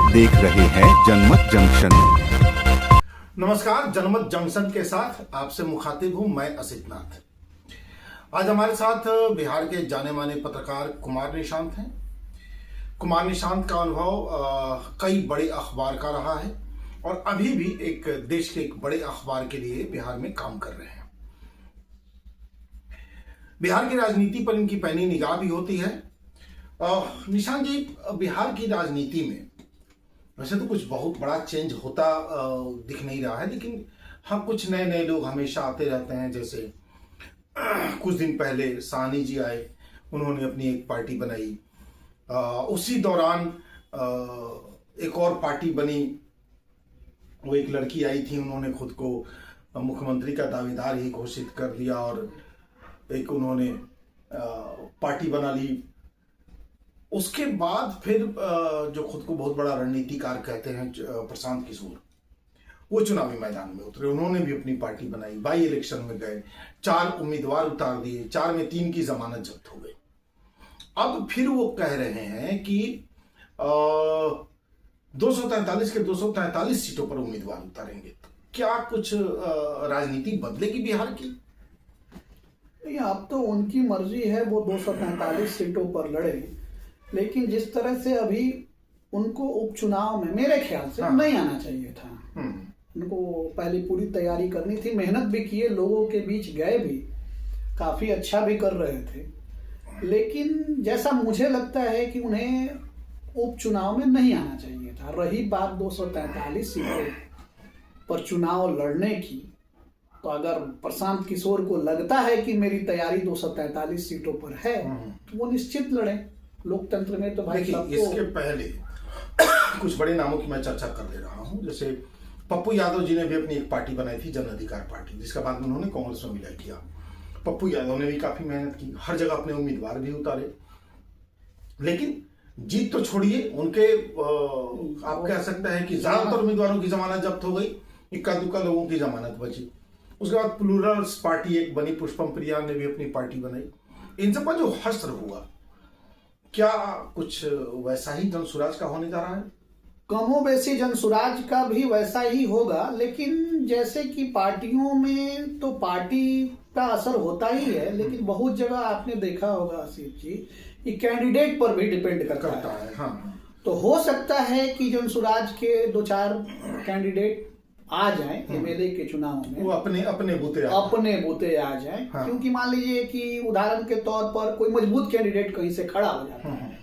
आप देख रहे हैं जनमत जंक्शन। नमस्कार, जनमत जंक्शन के साथ आपसे मुखातिब हूं मैं असित नाथ। आज हमारे साथ बिहार के जाने माने पत्रकार कुमार निशांत हैं। कुमार निशांत का अनुभव कई बड़े अखबार का रहा है और अभी भी एक देश के एक बड़े अखबार के लिए बिहार में काम कर रहे हैं। बिहार की राजनीति पर इनकी पैनी निगाह भी होती है। निशांत जी, बिहार की राजनीति में वैसे तो कुछ बहुत बड़ा चेंज होता दिख नहीं रहा है, लेकिन हाँ, कुछ नए नए लोग हमेशा आते रहते हैं। जैसे कुछ दिन पहले साहनी जी आए, उन्होंने अपनी एक पार्टी बनाई। उसी दौरान एक और पार्टी बनी, वो एक लड़की आई थी, उन्होंने खुद को मुख्यमंत्री का दावेदार ही घोषित कर दिया और एक उन्होंने पार्टी बना ली। उसके बाद फिर जो खुद को बहुत बड़ा रणनीतिकार कहते हैं प्रशांत किशोर, वो चुनावी मैदान में उतरे। उन्होंने भी अपनी पार्टी बनाई, बाई इलेक्शन में गए, 4 उम्मीदवार उतार दिए, 4 में 3 की जमानत जब्त हो गई। अब फिर वो कह रहे हैं कि 243 के 243 सीटों पर उम्मीदवार उतारेंगे। तो क्या कुछ राजनीति बदलेगी बिहार की? अब तो उनकी मर्जी है, वो 243 सीटों पर लड़े, लेकिन जिस तरह से अभी उनको उपचुनाव में मेरे ख्याल से नहीं आना चाहिए था। उनको पहले पूरी तैयारी करनी थी, मेहनत भी किए, लोगों के बीच गए भी, काफी अच्छा भी कर रहे थे। लेकिन जैसा मुझे लगता है कि उन्हें उपचुनाव में नहीं आना चाहिए था। रही बात 243 सीटों पर चुनाव लड़ने की, तो अगर प्रशांत किशोर को लगता है कि मेरी तैयारी 243 सीटों पर है तो वो निश्चित लड़े। लोकतंत्र में तो भाई इसके पहले कुछ बड़े नामों की मैं चर्चा कर ले रहा हूं। जैसे पप्पू यादव जी ने भी अपनी एक पार्टी बनाई थी, जन अधिकार पार्टी, जिसका बाद में उन्होंने कांग्रेस में विलय किया। पप्पू यादव ने भी काफी मेहनत की, हर जगह अपने उम्मीदवार भी उतारे, लेकिन जीत तो छोड़िए, उनके आप कह सकते हैं कि ज्यादातर उम्मीदवारों की जमानत जब्त हो गई, इक्का दुक्का लोगों की जमानत बची। उसके बाद प्लूरल्स पार्टी एक बनी, पुष्पम प्रिया ने भी अपनी पार्टी बनाई। इन सब का जो हश्र हुआ, क्या कुछ वैसा ही जनसुराज का होने जा रहा है? कमोबेशी जनसुराज का भी वैसा ही होगा, लेकिन जैसे कि पार्टियों में तो पार्टी का असर होता ही है, लेकिन बहुत जगह आपने देखा होगा आसिफ जी कि कैंडिडेट पर भी डिपेंड करता है। हाँ। तो हो सकता है कि जनसुराज के 2-4 कैंडिडेट आ जाएं एमएलए के चुनाव में, वो अपने बूते आ जाएं। हाँ। क्योंकि मान लीजिए कि उदाहरण के तौर पर कोई मजबूत कैंडिडेट कहीं से खड़ा हो जाता है,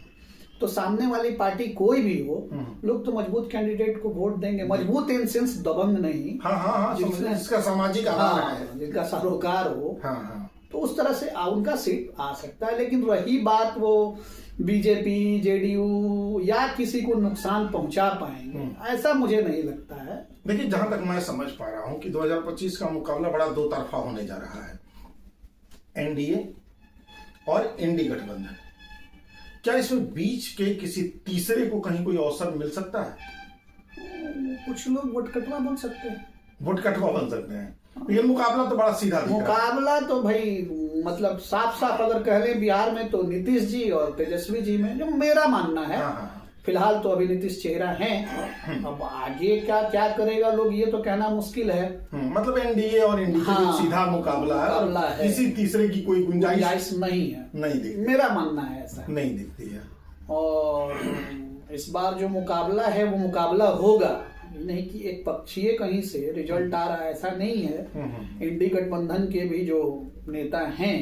तो सामने वाली पार्टी कोई भी हो, लोग तो मजबूत कैंडिडेट को वोट देंगे। मजबूत इन सेंस दबंग नहीं, जिसका सामाजिक आधार है, जिनका सरोकार हो। हाँ। तो उस तरह से उनका सीट आ सकता है। लेकिन रही बात वो बीजेपी, जेडीयू या किसी को नुकसान पहुंचा पाएंगे, ऐसा मुझे नहीं लगता है। देखिए, जहां तक मैं समझ पा रहा हूं कि 2025 का मुकाबला बड़ा दो तरफा होने जा रहा है, एनडीए और इंडी गठबंधन। क्या इसमें बीच के किसी तीसरे को कहीं कोई अवसर मिल सकता है? कुछ लोग वोटकटवा बन सकते हैं, लेकिन मुकाबला तो बड़ा सीधा दिख रहा है। मुकाबला तो भाई मतलब साफ साफ अगर कह लें बिहार में तो नीतीश जी और तेजस्वी जी में, जो मेरा मानना है। फिलहाल तो अभी नीतीश चेहरा है, अब आगे क्या करेगा लोग, ये तो कहना मुश्किल है। मतलब एनडीए और इंडी का सीधा मुकाबला है, किसी तीसरे की कोई गुंजाइश नहीं है, नहीं दिखती। मेरा मानना है ऐसा, नहीं दिखती है। और इस बार जो मुकाबला है वो मुकाबला होगा, नहीं कि एक पक्षीय कहीं से रिजल्ट आ रहा है, ऐसा नहीं है। इंडी गठबंधन के भी जो नेता हैं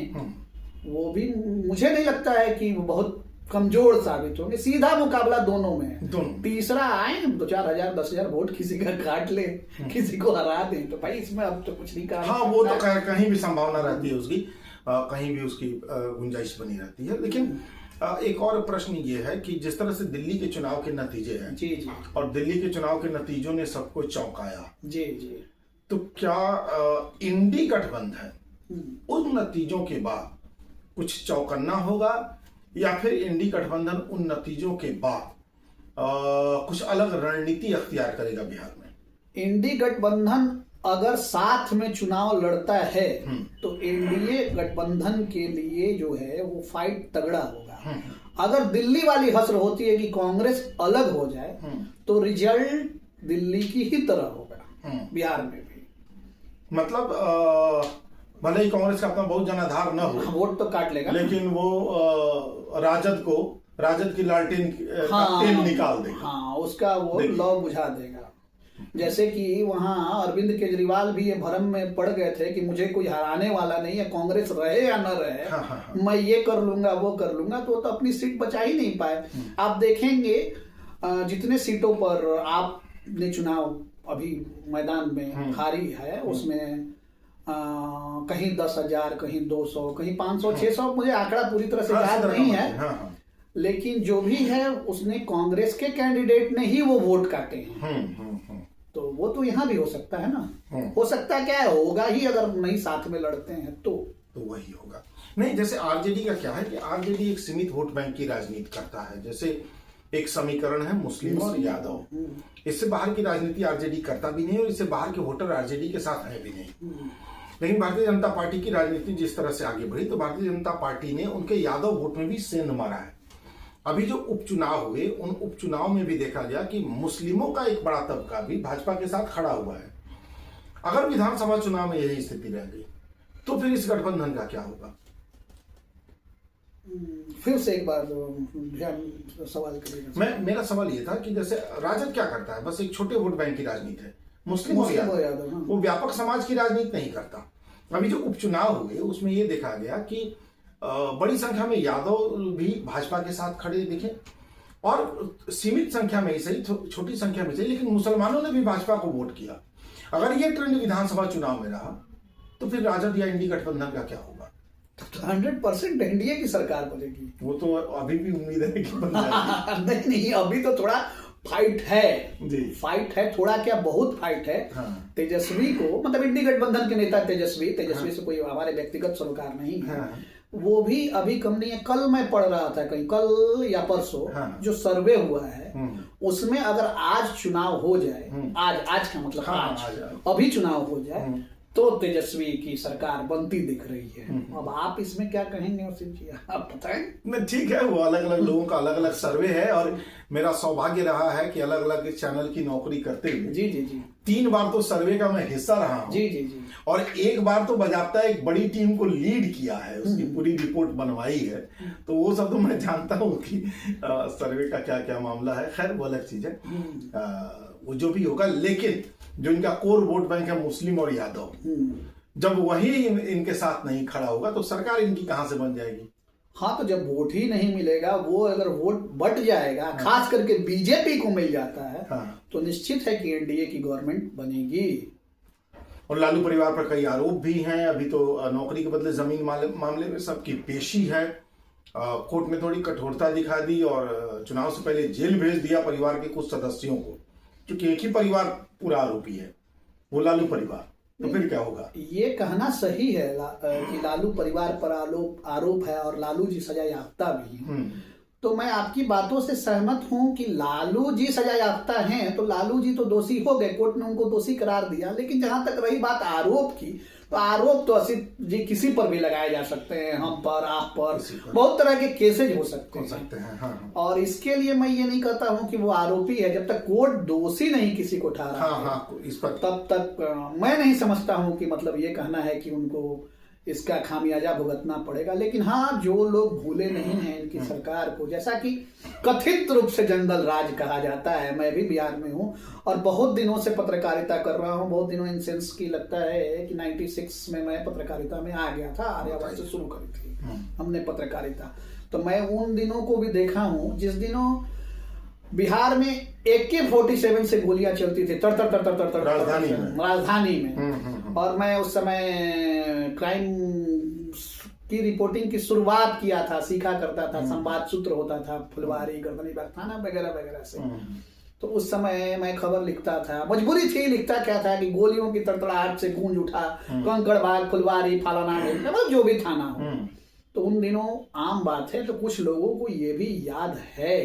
वो भी मुझे नहीं लगता है कि वो बहुत कमजोर साबित होंगे। सीधा मुकाबला दोनों में है। तीसरा आए 2-4 हजार 10,000 वोट किसी का काट ले, किसी को हरा दें, तो भाई इसमें अब तो कुछ नहीं कहा। हाँ, वो तो कहीं भी संभावना रहती है उसकी, कहीं भी उसकी गुंजाइश बनी रहती है। लेकिन एक और प्रश्न ये है कि जिस तरह से दिल्ली के चुनाव के नतीजे हैं, जी, और दिल्ली के चुनाव के नतीजों ने सबको चौंकाया, जी, तो क्या इंडी गठबंधन उन नतीजों के बाद कुछ चौकन्ना होगा, या फिर इंडी गठबंधन उन नतीजों के बाद कुछ अलग रणनीति अख्तियार करेगा बिहार में? इंडी गठबंधन अगर साथ में चुनाव लड़ता है तो एनडीए गठबंधन के लिए जो है वो फाइट तगड़ा होगा। अगर दिल्ली वाली हसर होती है कि कांग्रेस अलग हो जाए तो रिजल्ट दिल्ली की ही तरह होगा बिहार में भी। मतलब भले ही कांग्रेस का अपना बहुत जनाधार न हो, वोट तो काट लेगा, लेकिन वो राजद की लालटेन का तेल निकाल देगा। हाँ, उसका वो लौ बुझा देगा। जैसे कि वहां अरविंद केजरीवाल भी ये भ्रम में पड़ गए थे कि मुझे कोई हराने वाला नहीं है, कांग्रेस रहे या न रहे, मैं ये कर लूंगा वो कर लूंगा, तो अपनी सीट बचा ही नहीं पाए। आप देखेंगे जितने सीटों पर आपने चुनाव अभी मैदान में हारी है, उसमें कहीं 10,000, कहीं 200, कहीं 500, 600, मुझे आंकड़ा पूरी तरह से याद नहीं है, लेकिन जो भी है उसने कांग्रेस के कैंडिडेट ने ही वो वोट काटे हैं। तो वो तो यहाँ भी हो सकता है ना, हो सकता है, क्या है, होगा ही अगर नहीं साथ में लड़ते हैं तो वही होगा। नहीं, जैसे आरजेडी का क्या है कि आरजेडी एक सीमित वोट बैंक की राजनीति करता है। जैसे एक समीकरण है मुस्लिम और यादव, इससे बाहर की राजनीति आरजेडी करता भी नहीं और इससे बाहर के वोटर आरजेडी के साथ है भी नहीं। लेकिन भारतीय जनता पार्टी की राजनीति जिस तरह से आगे बढ़ी, तो भारतीय जनता पार्टी ने उनके यादव वोट में भी सेंध मारा है। अभी जो उपचुनाव हुए, उन उपचुनाव में भी देखा गया कि मुस्लिमों का एक बड़ा तबका भी भाजपा के साथ खड़ा हुआ है। अगर विधानसभा चुनाव में यही स्थिति रह गई तो फिर इस गठबंधन का क्या होगा? फिर से एक बार सवाल करिएगा। मेरा सवाल ये था कि जैसे राजद क्या करता है, बस एक छोटे वोट बैंक की राजनीति है, मुस्लिम और यादव, वो व्यापक समाज की राजनीति नहीं करता। अभी जो उपचुनाव हुए उसमें ये देखा गया कि बड़ी संख्या में यादव भी भाजपा के साथ खड़े दिखे और सीमित संख्या में ही सही, छोटी संख्या में सही, लेकिन मुसलमानों ने भी भाजपा को वोट किया। अगर ये ट्रेंड विधानसभा चुनाव में रहा तो फिर राजद या इंडी गठबंधन का क्या होगा? 100% एनडीए की सरकार बनेगी। वो तो अभी भी उम्मीद है कि बन जाएगी। नहीं, अभी तो थोड़ा फाइट है जी, फाइट है, थोड़ा क्या बहुत फाइट है। तेजस्वी को, मतलब इंडी गठबंधन के नेता तेजस्वी से कोई हमारे व्यक्तिगत सरोकार नहीं है, वो भी अभी कम नहीं है। कल मैं पढ़ रहा था कहीं, कल या परसों जो सर्वे हुआ है उसमें अगर आज चुनाव हो जाए, आज का मतलब आज अभी चुनाव हो जाए तो तेजस्वी की सरकार बनती दिख रही है। अब आप इसमें क्या कहेंगे वसीम जी, आप बताएं। ठीक है, वो अलग अलग लोगों का अलग अलग सर्वे है और मेरा सौभाग्य रहा है कि अलग अलग चैनल की नौकरी करते हुए जी 3 बार तो सर्वे का मैं हिस्सा रहा हूं। जी और एक बार तो बजाबता एक बड़ी टीम को लीड किया है, उसकी पूरी रिपोर्ट बनवाई है, तो वो सब तो मैं जानता हूँ कि सर्वे का क्या क्या मामला है। खैर वो अलग चीज है, वो जो भी होगा, लेकिन जो इनका कोर वोट बैंक है मुस्लिम और यादव, जब वही इनके साथ नहीं खड़ा होगा तो सरकार इनकी कहां से बन जाएगी? हाँ, तो जब वोट ही नहीं मिलेगा, वो अगर वोट बट जाएगा, खास करके बीजेपी को मिल जाता है, तो निश्चित है कि एनडीए की गवर्नमेंट बनेगी। और लालू परिवार पर कई आरोप भी हैं। अभी तो नौकरी के बदले जमीन मामले में सबकी पेशी है। कोर्ट ने थोड़ी कठोरता दिखा दी और चुनाव से पहले जेल भेज दिया परिवार के कुछ सदस्यों को, क्योंकि एक ही परिवार पूरा आरोपी है, वो लालू परिवार। तो फिर क्या होगा? ये कहना सही है कि लालू परिवार पर आरोप है और लालू जी सजा याफ्ता भी हैं। तो मैं आपकी बातों से सहमत हूं कि लालू जी सजा याफ्ता हैं, तो लालू जी तो दोषी हो गए, कोर्ट ने उनको दोषी करार दिया। लेकिन जहां तक रही बात आरोप की, तो आरोप तो असित जी किसी पर भी लगाए जा सकते हैं, हम पर, आप पर, बहुत तरह के केसेज हो सकते हैं। हाँ। और इसके लिए मैं ये नहीं कहता हूं कि वो आरोपी है, जब तक कोर्ट दोषी नहीं किसी को ठहरा इस पर तब तक मैं नहीं समझता हूं कि मतलब ये कहना है कि उनको इसका खामियाजा भुगतना पड़ेगा। लेकिन हाँ, जो लोग भूले नहीं हैं इनकी सरकार को, जैसा कि कथित रूप से जंगल राज कहा जाता है, मैं भी बिहार में हूँ और बहुत दिनों से पत्रकारिता कर रहा हूँ, बहुत दिनों इन सेंस की लगता है कि 96 में मैं पत्रकारिता में आ गया था, आर्यावर्त से शुरू करी थी हमने पत्रकारिता। तो मैं उन दिनों को भी देखा हूँ जिस दिनों बिहार में AK-47 से गोलियां चलती थी तर राजधानी में। और मैं उस समय क्राइम की रिपोर्टिंग की शुरुआत किया था, सीखा करता था, संवाद सूत्र होता था फुलवारी, गर्दनीबाग थाना वगैरह वगैरह से। तो उस समय मैं खबर लिखता था, मजबूरी थी, लिखता क्या था कि गोलियों की तड़तड़ाहट से गूंज उठा कंकड़बाग, फुलवारी, फालाना, जो भी थाना हो। तो उन दिनों आम बात है, तो कुछ लोगों को ये भी याद है।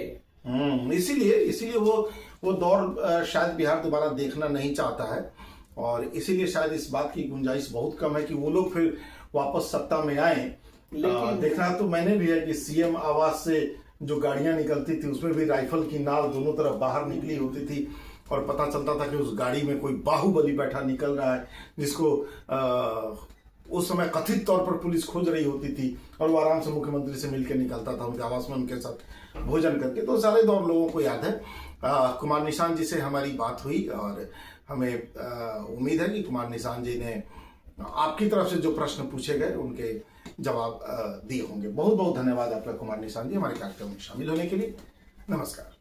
इसीलिए वो दौर शायद बिहार दोबारा देखना नहीं चाहता है और इसीलिए शायद इस बात की गुंजाइश बहुत कम है कि वो लोग फिर वापस सत्ता में आए। लेकिन देखना तो मैंने भी है कि सीएम आवास से जो गाड़ियां निकलती थी उसमें भी राइफल की नाल दोनों तरफ बाहर निकली होती थी और पता चलता था कि उस गाड़ी में कोई बाहुबली बैठा निकल रहा है, जिसको उस समय कथित तौर पर पुलिस खोज रही होती थी और वो आराम से मुख्यमंत्री से मिलकर निकलता था उनके आवास में उनके साथ भोजन करके। तो सारे दौर लोगों को याद है। कुमार निशान जी से हमारी बात हुई और हमें उम्मीद है कि कुमार निशान जी ने आपकी तरफ से जो प्रश्न पूछे गए उनके जवाब दिए होंगे। बहुत बहुत धन्यवाद आपका कुमार निशान जी हमारे कार्यक्रम में शामिल होने के लिए। नमस्कार।